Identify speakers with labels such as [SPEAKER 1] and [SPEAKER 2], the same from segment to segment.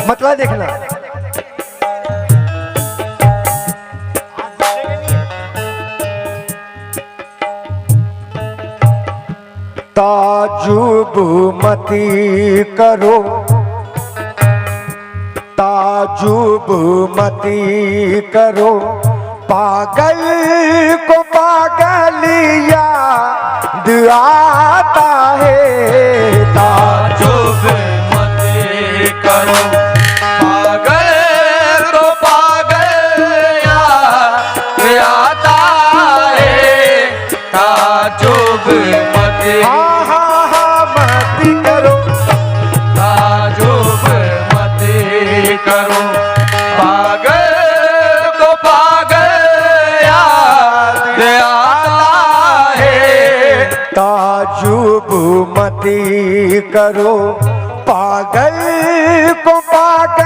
[SPEAKER 1] मतला देखना। ताजुब मती करो, ताजुब मती करो, पागल को पागल याद आता है।
[SPEAKER 2] ताजुब मती करो, पागल को पागल याद आता है। ताजुब मती
[SPEAKER 1] मती करो,
[SPEAKER 2] ताजुब मती करो, पागल को पागल याद आता है।
[SPEAKER 1] ताजुब मती करो, पागल को पागल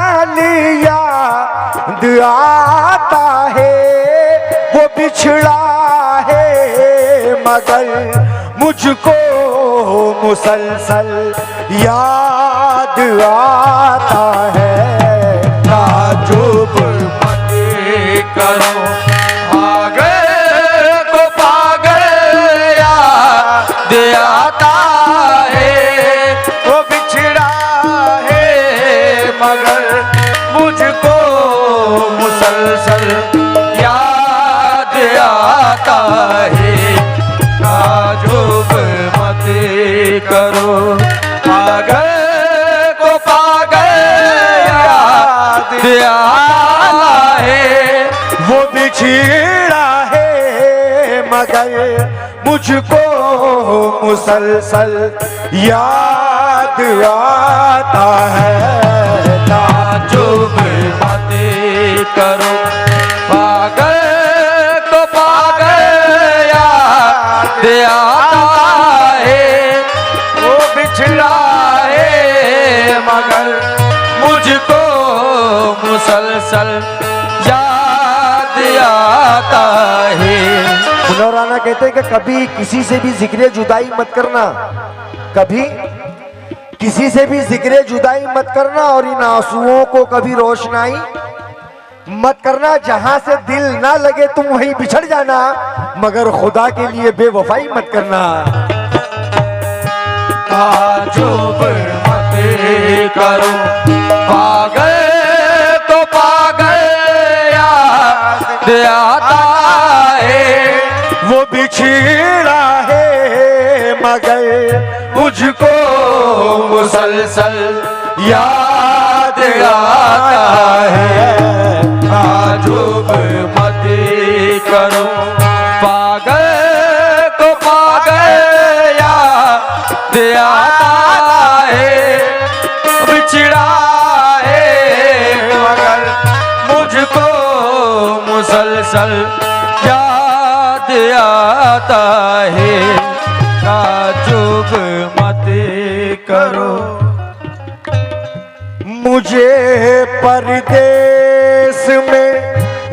[SPEAKER 1] याद आता है। वो बिछड़ा है मगर मुझको मुसलसल याद आता है।
[SPEAKER 2] ताजुब मती करो, पागल को पागल याद आता है। वो बिछड़ा है मगर मुझको मुसलसल याद आता है। ताजुब मती करो, पागल को पागल याद आता है।
[SPEAKER 1] वो बिछड़ा है मगर मुझको मुसलसल याद आता है।
[SPEAKER 2] ताजुब मती करो, पागल को पागल याद आता है। वो बिछड़ा है मगर मुझको मुसलसल याद आता है।
[SPEAKER 1] मुनौराना कहते हैं कि कभी किसी से भी जिक्र जुदाई मत करना, कभी किसी से भी जिक्र जुदाई मत करना, और इन आंसुओं को कभी रोशनाई मत करना। जहां से दिल ना लगे तुम वहीं बिछड़ जाना, मगर खुदा के लिए बेवफाई मत करना।
[SPEAKER 2] ताजुब मती करो, पागल को पागल याद आता है।
[SPEAKER 1] वो बिछड़ा है मगर मुझको
[SPEAKER 2] मुसलसल याद आता है। ताजुब मती करो, पागल को पागल याद आता है। बिछड़ा है मगर मुझको मुसलसल याद आता है। ताजुब मती करो।
[SPEAKER 1] मुझे परदेस में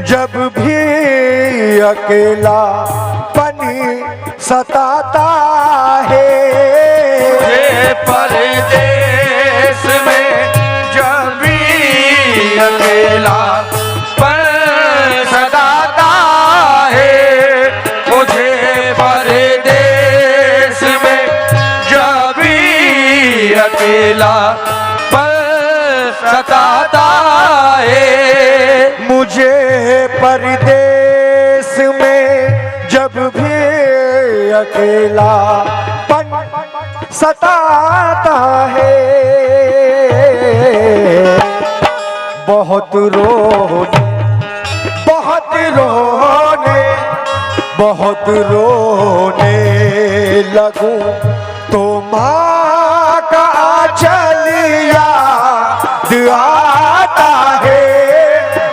[SPEAKER 1] जब भी अकेला पनी सताता है।
[SPEAKER 2] मुझे परदेस में जब भी अकेला पर सताता है। मुझे परदेस में जब भी अकेला पर सताता है।
[SPEAKER 1] मुझे परदेस में जब भी अकेला पन सताता है। बहुत रोने बहुत रोने बहुत रोने लगूं तो माँ का आंचल याद आता है।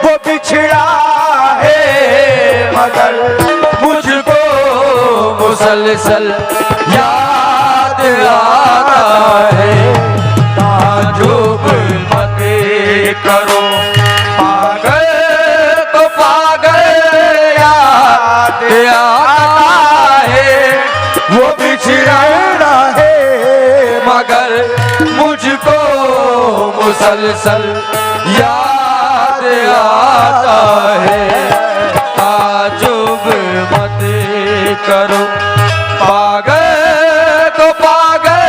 [SPEAKER 1] वो बिछड़ा है मगर
[SPEAKER 2] मुझको मुसलसल याद आता है। ताजुब मती करो, पागल को पागल याद आता है। वो बिछड़ा है मगर मुझको मुसलसल याद आता है। ताजुब मत करो, पागल को पागल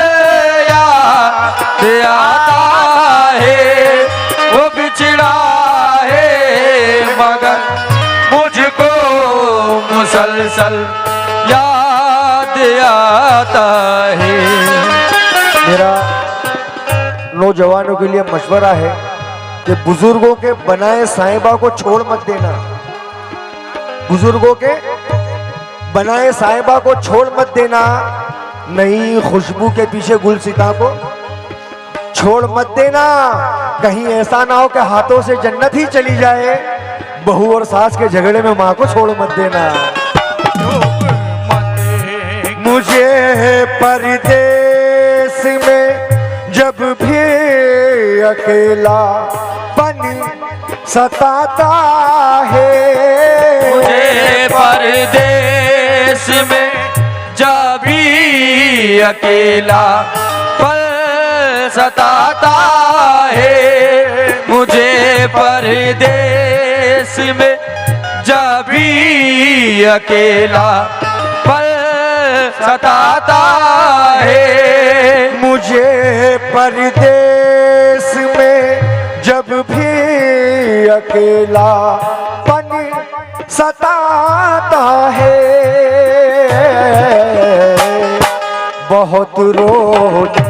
[SPEAKER 2] याद आता है। वो बिछड़ा है मगर मुझको मुसलसल याद आता है।
[SPEAKER 1] मेरा नौजवानों के लिए मशवरा है कि बुजुर्गों के बनाए साहिबा को छोड़ मत देना। बुजुर्गों के बनाए साहिबा को छोड़ मत देना। नई खुशबू के पीछे गुलसिता को छोड़ मत देना। कहीं ऐसा ना हो कि हाथों से जन्नत ही चली जाए। बहू और सास के झगड़े में माँ को छोड़ मत देना। मुझे परदेस में जब भी अकेला पन सताता है।
[SPEAKER 2] मुझे परदेस में जब भी अकेला पल सताता है। मुझे परदेस में जब भी अकेला पल सताता है।
[SPEAKER 1] मुझे परदेस में जब भी अकेला पन सताता है। बहुत रोने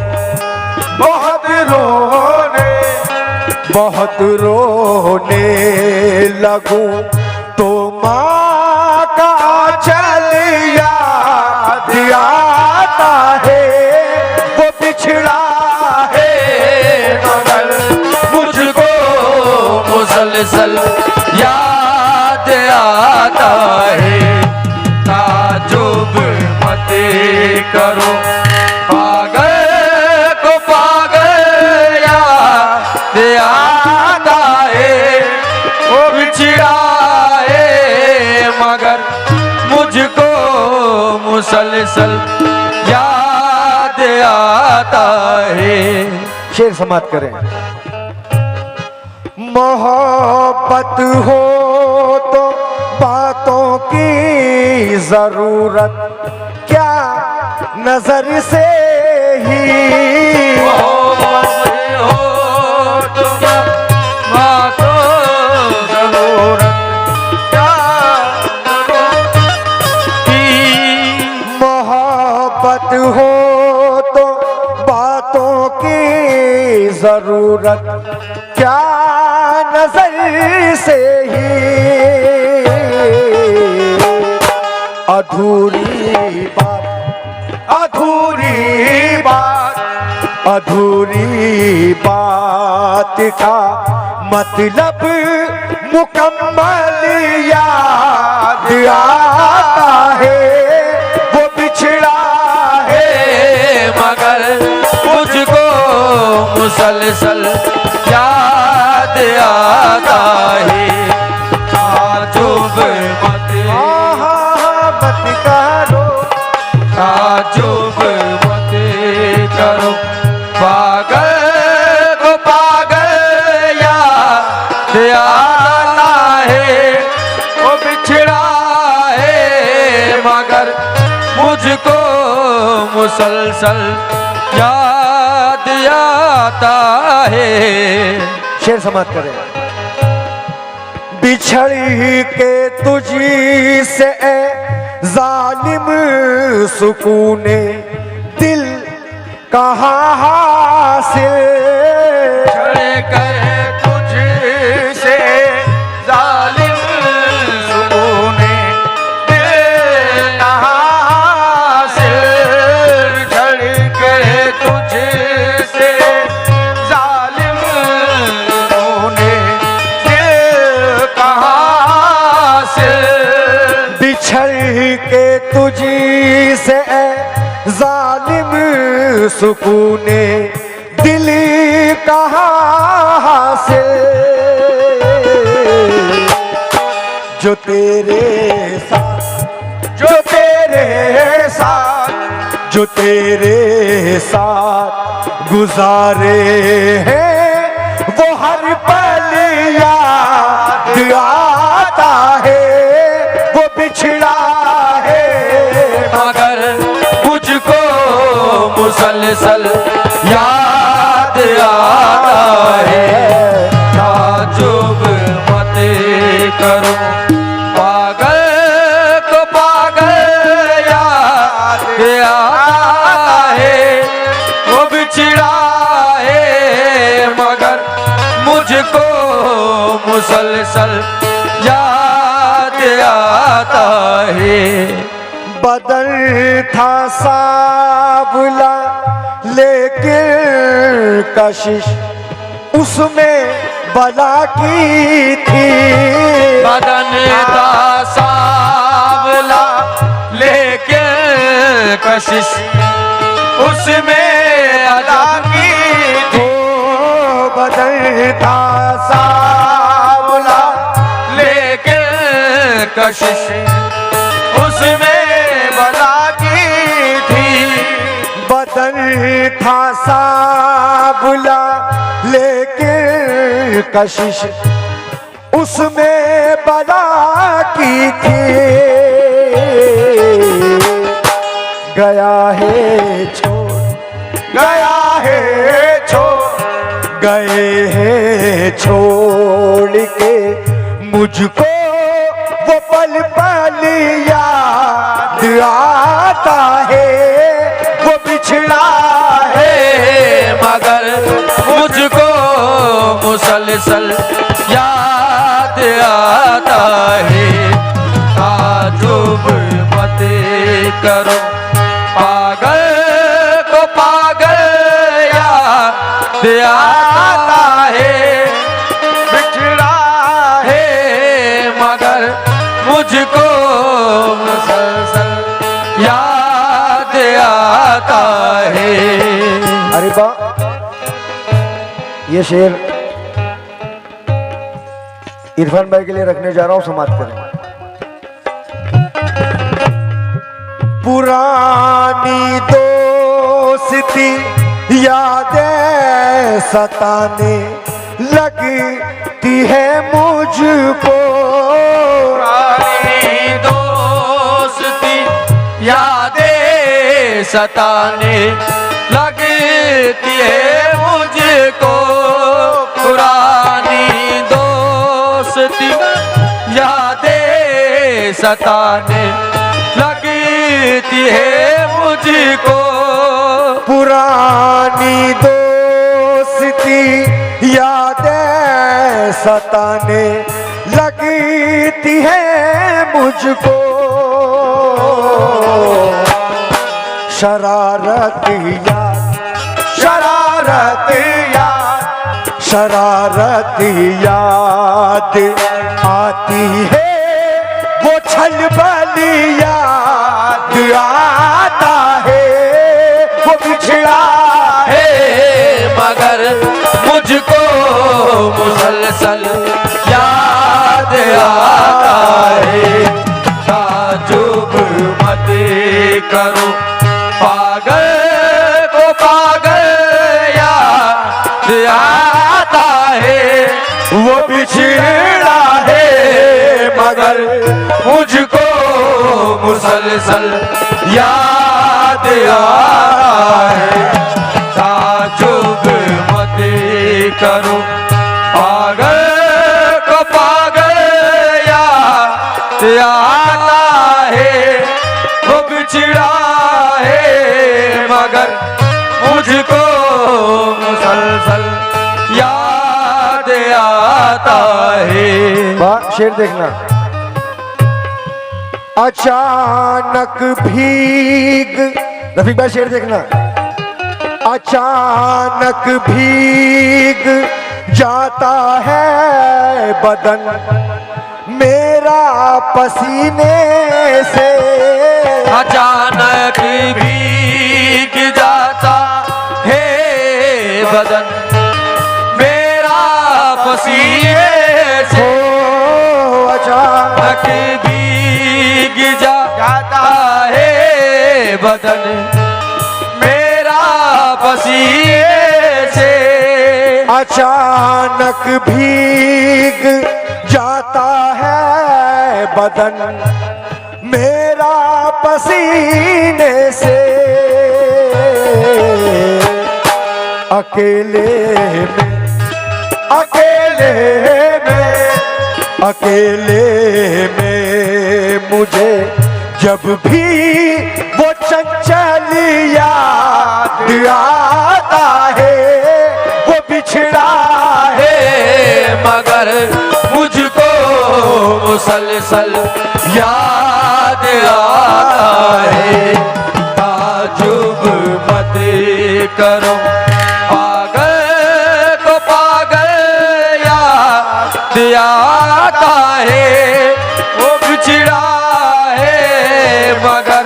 [SPEAKER 1] बहुत रोने लगूं तो माँ का चल याद आता है। वो बिछड़ा है मगर
[SPEAKER 2] मुझको मुसलसल याद आता है। ताजुब मत करो, पागल को पागल याद आता है। वो बिछड़ा है मगर मुझको मुसलसल याद आता है।
[SPEAKER 1] शेर समाप्त करें। मोहब्बत हो तो बातों की जरूरत क्या नजर से ही। मोहब्बत हो तो बातों की जरूरत क्या नजर से ही। अधूरी बात अधूरी बात अधूरी बात का मतलब मुकम्मल याद आता है। वो बिछड़ा है
[SPEAKER 2] मगर मुझको मुसलसल याद आता है। ताजुब मत
[SPEAKER 1] करो,
[SPEAKER 2] ताजुब मत करो, पागल को पागल याद आता है। वो बिछड़ा है मगर मुझको मुसलसल याद आता है।
[SPEAKER 1] शेर समाप्त करें। बिछड़ के तुझी से जालिम सुकूने दिल कहाँ हासिल।
[SPEAKER 2] बिछड़ के तुझसे जालिम सुकूने दिल कहाँ हासिल। बिछड़ के तुझसे जालिम सुकूने दिल कहाँ हासिल।
[SPEAKER 1] बिछड़ के तुझी से जालिम सुकूने दिल कहाँ हासिल। जो तेरे साथ जो तेरे साथ जो तेरे साथ गुजारे हैं वो हर पल
[SPEAKER 2] मुझको मुसलसल याद आता है।
[SPEAKER 1] बदन था सांवला लेकिन कशिश उसमें बला की थी।
[SPEAKER 2] बदन था सांवला लेकिन कशिश उसमें बला की थी।
[SPEAKER 1] बदन था सांवला
[SPEAKER 2] लेकिन कशिश उसमें बला की थी।
[SPEAKER 1] बदन था सांवला लेकिन कशिश उसमें बला की थी। गया है छोड़
[SPEAKER 2] गया है छोड़
[SPEAKER 1] गए हैं छोड़ के मुझको वो पल पल याद आता है। वो बिछड़ा
[SPEAKER 2] है मगर मुझको मुसलसल याद आता है। ताजुब मत करो पागल को पागल याद आता है। बिछड़ा है मगर मुझको मुसलसल याद आता है।
[SPEAKER 1] अरे बा ये शेर इरफान भाई के लिए रखने जा रहा हूं, समाप्त करें। पुरानी दोस्ती यादें सताने लगती है मुझको।
[SPEAKER 2] पुरानी दोस्ती यादें सताने लगती है मुझको। पुरानी दोस्ती यादें सताने लगती है मुझको।
[SPEAKER 1] पुरानी दोस्ती यादें सताने लगती है मुझको। शरारत याद शरारत याद शरारत याद आती है। वो छल बल याद आता है। वो बिछड़ा
[SPEAKER 2] है मगर मुझको मुसलसल याद आता है। ताजुब मत करो पागल को पागल याद आता है। वो बिछड़ा है मगर मुझको मुसलसल याद आता है। ताजुब मत करो पागल को पागल याद आता है। वो बिछड़ा है मगर मुझको मुसलसल याद आता है।
[SPEAKER 1] वाह, शेर देखना। अचानक भीग, रफीक भाई शेर देखना। अचानक भीग जाता है बदन मेरा पसीने से।
[SPEAKER 2] अचानक भीग जाता है बदन मेरा पसीने से।
[SPEAKER 1] अचानक
[SPEAKER 2] भीग जाता है बदन मेरा पसीने से।
[SPEAKER 1] अचानक भीग जाता है बदन मेरा पसीने से। अकेले में अकेले में अकेले में मुझे जब भी वो चंचल याद आता है। वो बिछड़ा है
[SPEAKER 2] मगर मुझको मुसलसल याद आता है। ताजुब मत करो, पागल को पागल याद आता है। वो बिछड़ा है मगर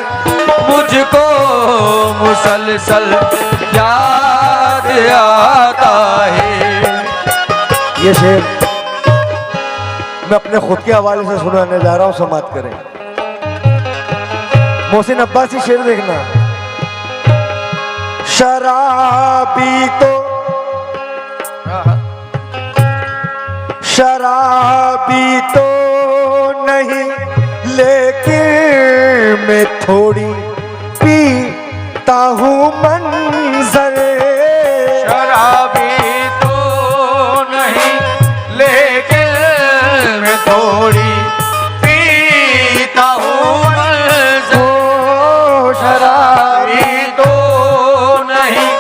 [SPEAKER 2] मुझको मुसलसल याद आता है।
[SPEAKER 1] ये शेर मैं अपने खुद के हवाले से सुनाने जा रहा हूं, समाप्त करें। मोहसिन अब्बासी शेर देखना। शराबी तो नहीं, लेकिन मैं थोड़ी पीता हूँ मंजर।
[SPEAKER 2] शराबी तो नहीं, लेकिन मैं थोड़ी पीता हूँ मंजर। शराबी तो नहीं,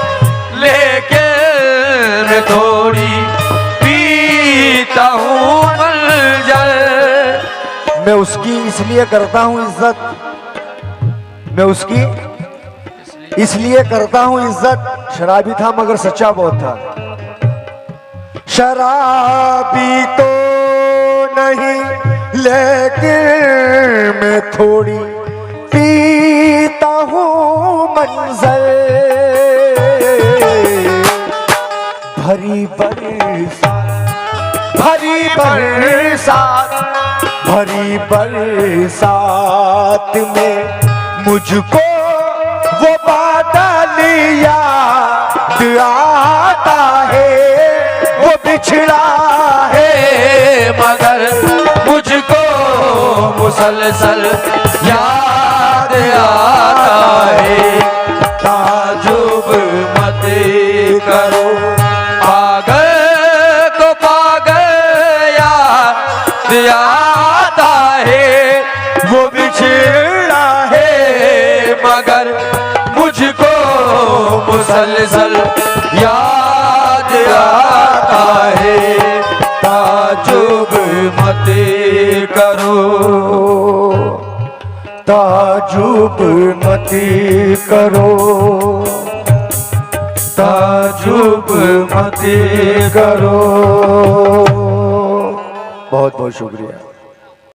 [SPEAKER 2] लेकिन मैं थोड़ी पीता हूँ मंजर।
[SPEAKER 1] मैं उसकी इसलिए करता हूँ इज्जत, मैं उसकी इसलिए करता हूँ इज्जत। शराबी था मगर सच्चा बहुत था। शराबी तो नहीं, लेकिन मैं थोड़ी पीता हूँ मंजर। भरी बरसात में मुझको वो बादल याद आता है। वो बिछड़ा
[SPEAKER 2] है मगर मुझको मुसलसल याद आता है। ताजुब मत करो, पागल को पागल याद आता है। वो बिछड़ा है मगर मुझको मुसलसल याद आता है। ताजुब मत करो,
[SPEAKER 1] ताजुब मत करो, ताजुब मत करो। बहुत बहुत शुक्रिया।